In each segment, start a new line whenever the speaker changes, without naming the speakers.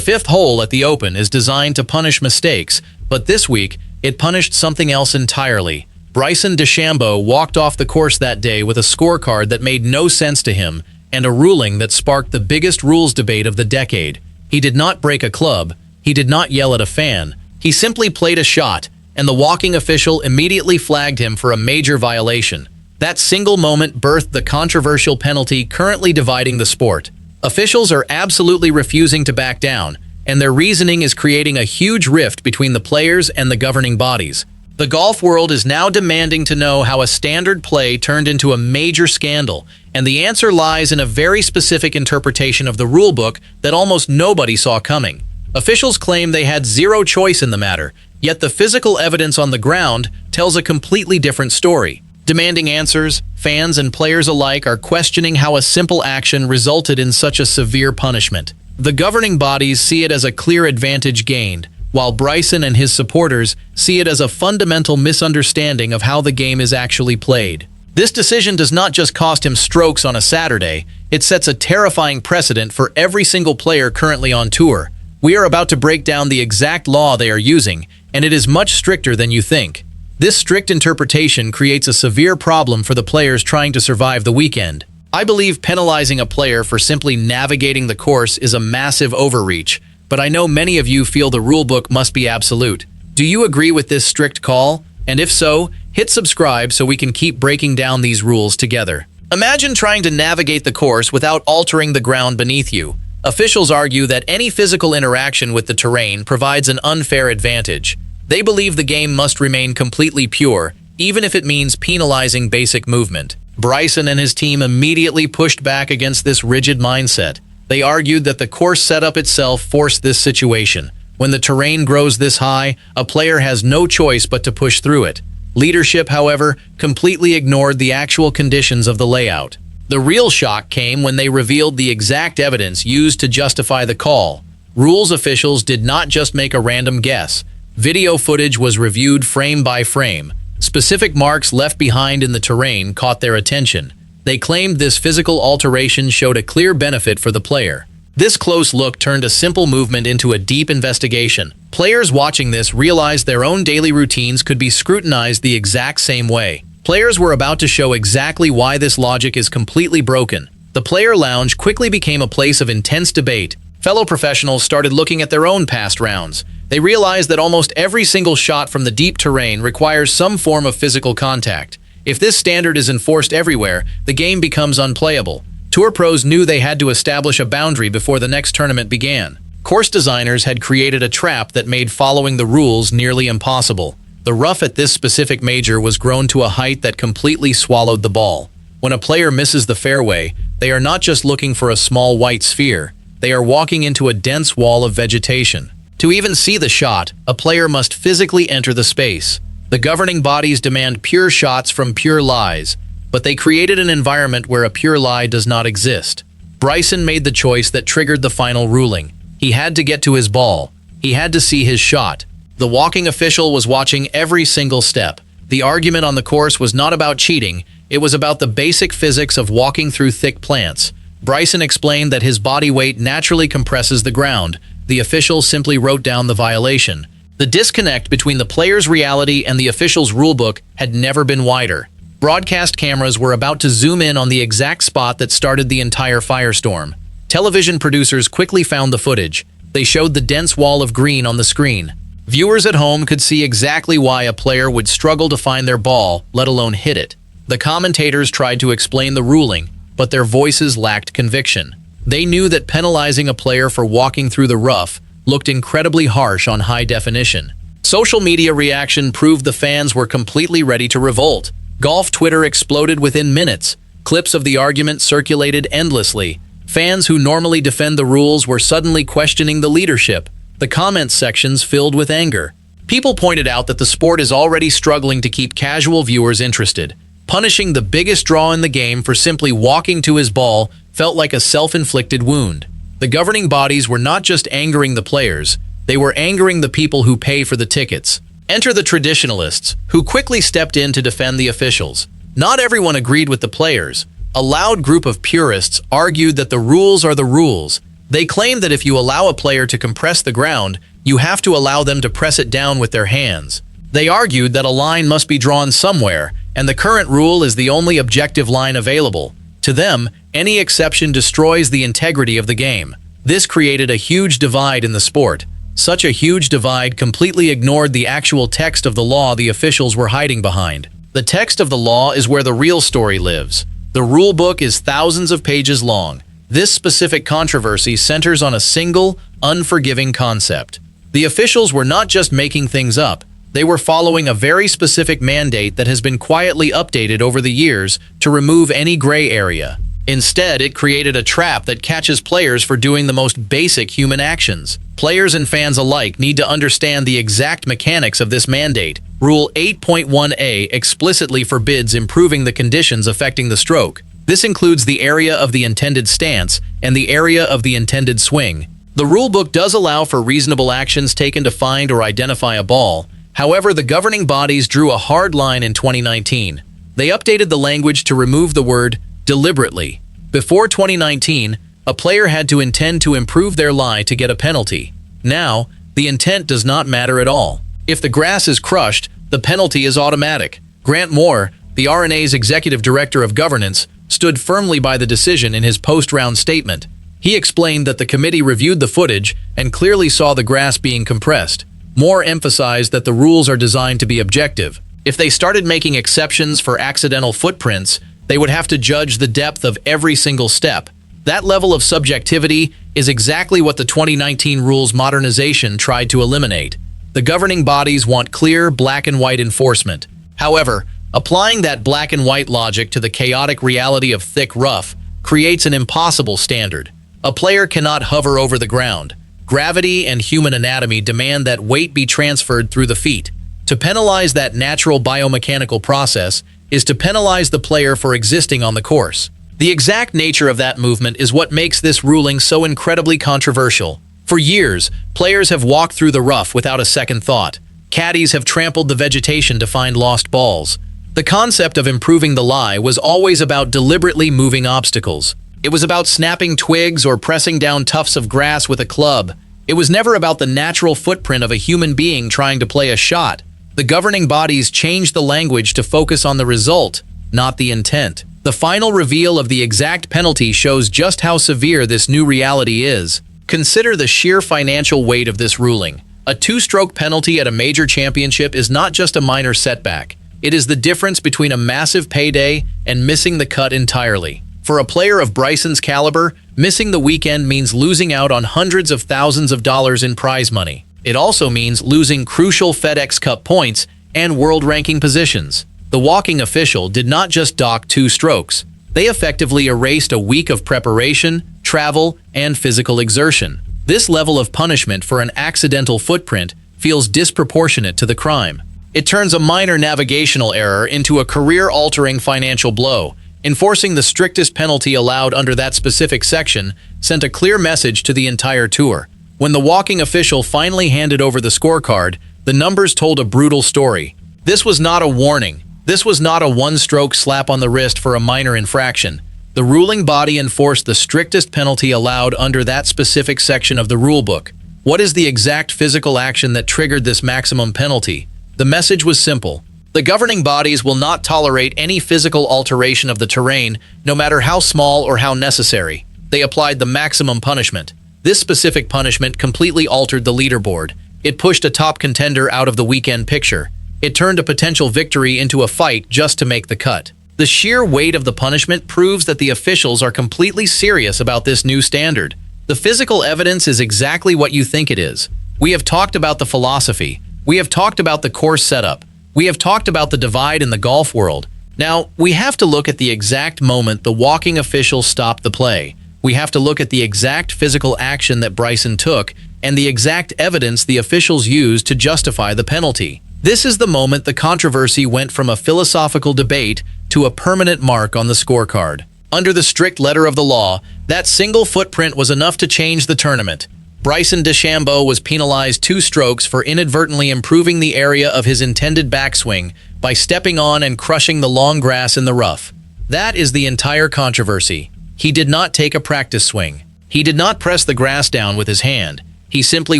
fifth hole at the Open is designed to punish mistakes, but this week, it punished something else entirely. Bryson DeChambeau walked off the course that day with a scorecard that made no sense to him and a ruling that sparked the biggest rules debate of the decade. He did not break a club, he did not yell at a fan, he simply played a shot, and the walking official immediately flagged him for a major violation. That single moment birthed the controversial penalty currently dividing the sport. Officials are absolutely refusing to back down, and their reasoning is creating a huge rift between the players and the governing bodies. The golf world is now demanding to know how a standard play turned into a major scandal, and the answer lies in a very specific interpretation of the rulebook that almost nobody saw coming. Officials claim they had zero choice in the matter, yet the physical evidence on the ground tells a completely different story. Demanding answers, fans and players alike are questioning how a simple action resulted in such a severe punishment. The governing bodies see it as a clear advantage gained, while Bryson and his supporters see it as a fundamental misunderstanding of how the game is actually played. This decision does not just cost him strokes on a Saturday, it sets a terrifying precedent for every single player currently on tour. We are about to break down the exact law they are using, and it is much stricter than you think. This strict interpretation creates a severe problem for the players trying to survive the weekend. I believe penalizing a player for simply navigating the course is a massive overreach, but I know many of you feel the rulebook must be absolute. Do you agree with this strict call? And if so, hit subscribe so we can keep breaking down these rules together. Imagine trying to navigate the course without altering the ground beneath you. Officials argue that any physical interaction with the terrain provides an unfair advantage. They believe the game must remain completely pure, even if it means penalizing basic movement. Bryson and his team immediately pushed back against this rigid mindset. They argued that the course setup itself forced this situation. When the terrain grows this high, a player has no choice but to push through it. Leadership, however, completely ignored the actual conditions of the layout. The real shock came when they revealed the exact evidence used to justify the call. Rules officials did not just make a random guess. Video footage was reviewed frame by frame. Specific marks left behind in the terrain caught their attention. They claimed this physical alteration showed a clear benefit for the player. This close look turned a simple movement into a deep investigation. Players watching this realized their own daily routines could be scrutinized the exact same way. Players were about to show exactly why this logic is completely broken. The player lounge quickly became a place of intense debate. Fellow professionals started looking at their own past rounds. They realized that almost every single shot from the deep terrain requires some form of physical contact. If this standard is enforced everywhere, the game becomes unplayable. Tour pros knew they had to establish a boundary before the next tournament began. Course designers had created a trap that made following the rules nearly impossible. The rough at this specific major was grown to a height that completely swallowed the ball. When a player misses the fairway, they are not just looking for a small white sphere. They are walking into a dense wall of vegetation. To even see the shot, a player must physically enter the space. The governing bodies demand pure shots from pure lies, but they created an environment where a pure lie does not exist. Bryson made the choice that triggered the final ruling. He had to get to his ball. He had to see his shot. The walking official was watching every single step. The argument on the course was not about cheating, it was about the basic physics of walking through thick plants. Bryson explained that his body weight naturally compresses the ground. The official simply wrote down the violation. The disconnect between the player's reality and the official's rulebook had never been wider. Broadcast cameras were about to zoom in on the exact spot that started the entire firestorm. Television producers quickly found the footage. They showed the dense wall of green on the screen. Viewers at home could see exactly why a player would struggle to find their ball, let alone hit it. The commentators tried to explain the ruling, but their voices lacked conviction. They knew that penalizing a player for walking through the rough looked incredibly harsh on high definition. Social media reaction proved the fans were completely ready to revolt. Golf Twitter exploded within minutes. Clips of the argument circulated endlessly. Fans who normally defend the rules were suddenly questioning the leadership. The comments sections filled with anger. People pointed out that the sport is already struggling to keep casual viewers interested. Punishing the biggest draw in the game for simply walking to his ball felt like a self-inflicted wound. The governing bodies were not just angering the players, they were angering the people who pay for the tickets. Enter the traditionalists, who quickly stepped in to defend the officials. Not everyone agreed with the players. A loud group of purists argued that the rules are the rules. They claim that if you allow a player to compress the ground, you have to allow them to press it down with their hands. They argued that a line must be drawn somewhere, and the current rule is the only objective line available. To them, any exception destroys the integrity of the game. This created a huge divide in the sport. Such a huge divide completely ignored the actual text of the law the officials were hiding behind. The text of the law is where the real story lives. The rule book is thousands of pages long. This specific controversy centers on a single, unforgiving concept. The officials were not just making things up. They were following a very specific mandate that has been quietly updated over the years to remove any gray area. Instead, it created a trap that catches players for doing the most basic human actions. Players and fans alike need to understand the exact mechanics of this mandate. Rule 8.1a explicitly forbids improving the conditions affecting the stroke. This includes the area of the intended stance and the area of the intended swing. The rulebook does allow for reasonable actions taken to find or identify a ball. However, the governing bodies drew a hard line in 2019. They updated the language to remove the word deliberately. Before 2019, a player had to intend to improve their lie to get a penalty. Now, the intent does not matter at all. If the grass is crushed, the penalty is automatic. Grant Moir, the R&A's executive director of governance, stood firmly by the decision in his post-round statement. He explained that the committee reviewed the footage and clearly saw the grass being compressed. Moir emphasized that the rules are designed to be objective. If they started making exceptions for accidental footprints, they would have to judge the depth of every single step. That level of subjectivity is exactly what the 2019 rules modernization tried to eliminate. The governing bodies want clear, black and white enforcement. However, applying that black and white logic to the chaotic reality of thick rough creates an impossible standard. A player cannot hover over the ground. Gravity and human anatomy demand that weight be transferred through the feet. To penalize that natural biomechanical process is to penalize the player for existing on the course. The exact nature of that movement is what makes this ruling so incredibly controversial. For years, players have walked through the rough without a second thought. Caddies have trampled the vegetation to find lost balls. The concept of improving the lie was always about deliberately moving obstacles. It was about snapping twigs or pressing down tufts of grass with a club. It was never about the natural footprint of a human being trying to play a shot. The governing bodies changed the language to focus on the result, not the intent. The final reveal of the exact penalty shows just how severe this new reality is. Consider the sheer financial weight of this ruling. A two-stroke penalty at a major championship is not just a minor setback. It is the difference between a massive payday and missing the cut entirely. For a player of Bryson's caliber, missing the weekend means losing out on hundreds of thousands of dollars in prize money. It also means losing crucial FedEx Cup points and world ranking positions. The walking official did not just dock 2 strokes. They effectively erased a week of preparation, travel, and physical exertion. This level of punishment for an accidental footprint feels disproportionate to the crime. It turns a minor navigational error into a career-altering financial blow. Enforcing the strictest penalty allowed under that specific section sent a clear message to the entire tour. When the walking official finally handed over the scorecard, the numbers told a brutal story. This was not a warning. This was not a one-stroke slap on the wrist for a minor infraction. The ruling body enforced the strictest penalty allowed under that specific section of the rulebook. What is the exact physical action that triggered this maximum penalty? The message was simple. The governing bodies will not tolerate any physical alteration of the terrain, no matter how small or how necessary. They applied the maximum punishment. This specific punishment completely altered the leaderboard. It pushed a top contender out of the weekend picture. It turned a potential victory into a fight just to make the cut. The sheer weight of the punishment proves that the officials are completely serious about this new standard. The physical evidence is exactly what you think it is. We have talked about the philosophy. We have talked about the course setup. We have talked about the divide in the golf world. Now, we have to look at the exact moment the walking official stopped the play. We have to look at the exact physical action that Bryson took and the exact evidence the officials used to justify the penalty. This is the moment the controversy went from a philosophical debate to a permanent mark on the scorecard. Under the strict letter of the law, that single footprint was enough to change the tournament. Bryson DeChambeau was penalized 2 strokes for inadvertently improving the area of his intended backswing by stepping on and crushing the long grass in the rough. That is the entire controversy. He did not take a practice swing. He did not press the grass down with his hand. He simply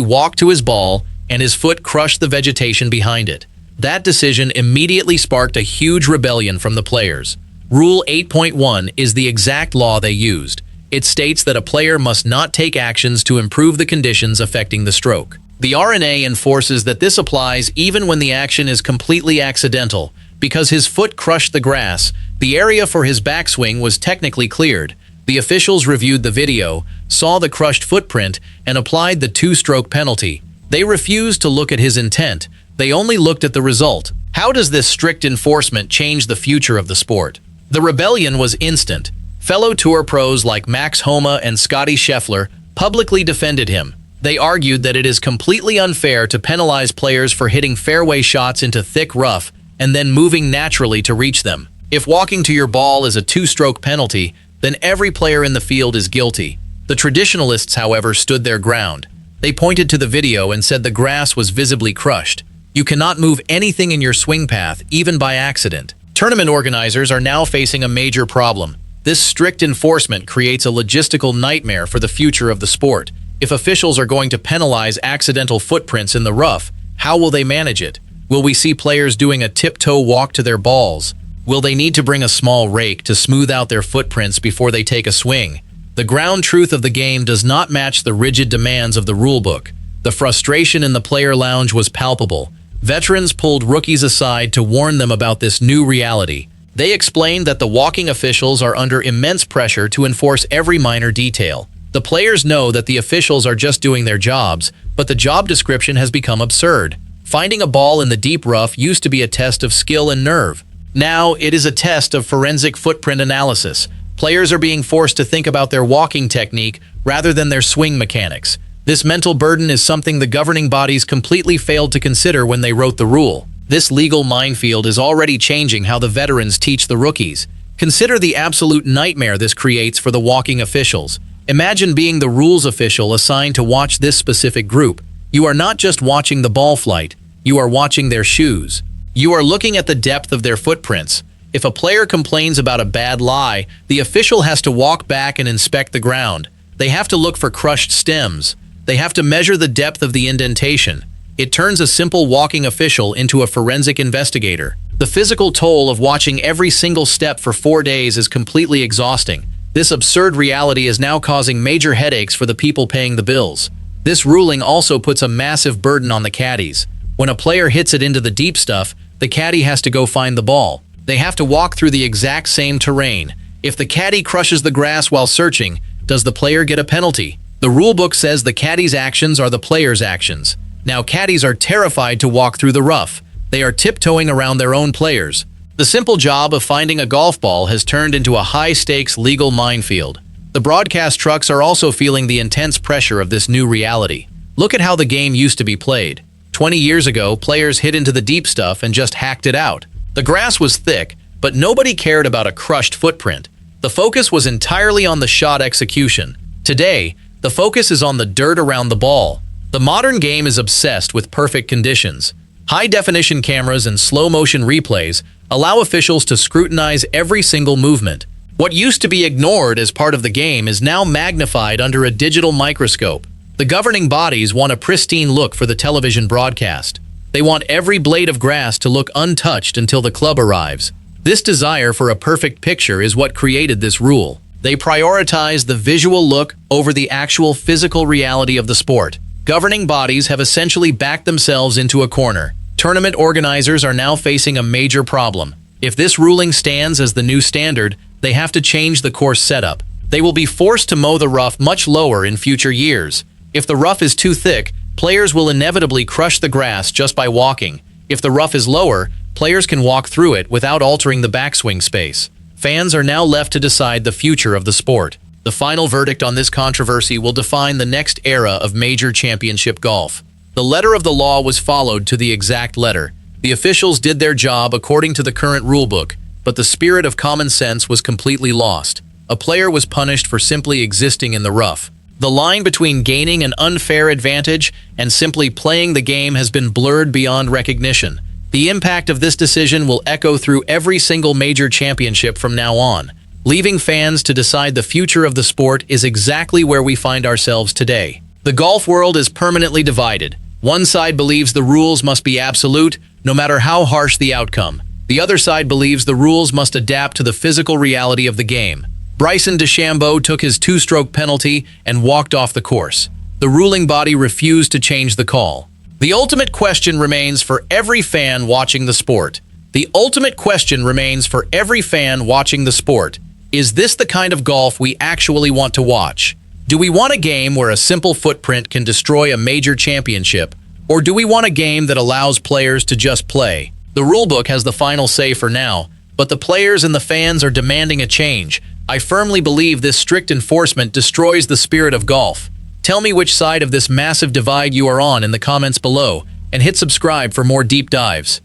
walked to his ball, and his foot crushed the vegetation behind it. That decision immediately sparked a huge rebellion from the players. Rule 8.1 is the exact law they used. It states that a player must not take actions to improve the conditions affecting the stroke. The R&A enforces that this applies even when the action is completely accidental. Because his foot crushed the grass, the area for his backswing was technically cleared. The officials reviewed the video, saw the crushed footprint, and applied the two-stroke penalty. They refused to look at his intent. They only looked at the result. How does this strict enforcement change the future of the sport? The rebellion was instant. Fellow tour pros like Homa and Scottie Scheffler publicly defended him. They argued that it is completely unfair to penalize players for hitting fairway shots into thick rough and then moving naturally to reach them. If walking to your ball is a two-stroke penalty, then every player in the field is guilty. The traditionalists, however, stood their ground. They pointed to the video and said the grass was visibly crushed. You cannot move anything in your swing path, even by accident. Tournament organizers are now facing a major problem. This strict enforcement creates a logistical nightmare for the future of the sport. If officials are going to penalize accidental footprints in the rough, how will they manage it? Will we see players doing a tiptoe walk to their balls? Will they need to bring a small rake to smooth out their footprints before they take a swing? The ground truth of the game does not match the rigid demands of the rulebook. The frustration in the player lounge was palpable. Veterans pulled rookies aside to warn them about this new reality. They explained that the walking officials are under immense pressure to enforce every minor detail. The players know that the officials are just doing their jobs, but the job description has become absurd. Finding a ball in the deep rough used to be a test of skill and nerve. Now, it is a test of forensic footprint analysis. Players are being forced to think about their walking technique rather than their swing mechanics. This mental burden is something the governing bodies completely failed to consider when they wrote the rule. This legal minefield is already changing how the veterans teach the rookies. Consider the absolute nightmare this creates for the walking officials. Imagine being the rules official assigned to watch this specific group. You are not just watching the ball flight, you are watching their shoes. You are looking at the depth of their footprints. If a player complains about a bad lie, the official has to walk back and inspect the ground. They have to look for crushed stems. They have to measure the depth of the indentation. It turns a simple walking official into a forensic investigator. The physical toll of watching every single step for 4 days is completely exhausting. This absurd reality is now causing major headaches for the people paying the bills. This ruling also puts a massive burden on the caddies. When a player hits it into the deep stuff, the caddy has to go find the ball. They have to walk through the exact same terrain. If the caddy crushes the grass while searching, does the player get a penalty? The rulebook says the caddy's actions are the player's actions. Now caddies are terrified to walk through the rough. They are tiptoeing around their own players. The simple job of finding a golf ball has turned into a high-stakes legal minefield. The broadcast trucks are also feeling the intense pressure of this new reality. Look at how the game used to be played. 20 years ago, players hit into the deep stuff and just hacked it out. The grass was thick, but nobody cared about a crushed footprint. The focus was entirely on the shot execution. Today, the focus is on the dirt around the ball. The modern game is obsessed with perfect conditions. High-definition cameras and slow-motion replays allow officials to scrutinize every single movement. What used to be ignored as part of the game is now magnified under a digital microscope. The governing bodies want a pristine look for the television broadcast. They want every blade of grass to look untouched until the club arrives. This desire for a perfect picture is what created this rule. They prioritize the visual look over the actual physical reality of the sport. Governing bodies have essentially backed themselves into a corner. Tournament organizers are now facing a major problem. If this ruling stands as the new standard, they have to change the course setup. They will be forced to mow the rough much lower in future years. If the rough is too thick, players will inevitably crush the grass just by walking. If the rough is lower, players can walk through it without altering the backswing space. Fans are now left to decide the future of the sport. The final verdict on this controversy will define the next era of major championship golf. The letter of the law was followed to the exact letter. The officials did their job according to the current rulebook, but the spirit of common sense was completely lost. A player was punished for simply existing in the rough. The line between gaining an unfair advantage and simply playing the game has been blurred beyond recognition. The impact of this decision will echo through every single major championship from now on. Leaving fans to decide the future of the sport is exactly where we find ourselves today. The golf world is permanently divided. One side believes the rules must be absolute, no matter how harsh the outcome. The other side believes the rules must adapt to the physical reality of the game. Bryson DeChambeau took his two-stroke penalty and walked off the course. The ruling body refused to change the call. The ultimate question remains for every fan watching the sport. The ultimate question remains for every fan watching the sport. Is this the kind of golf we actually want to watch? Do we want a game where a simple footprint can destroy a major championship? Or do we want a game that allows players to just play? The rulebook has the final say for now, but the players and the fans are demanding a change. I firmly believe this strict enforcement destroys the spirit of golf. Tell me which side of this massive divide you are on in the comments below, and hit subscribe for more deep dives.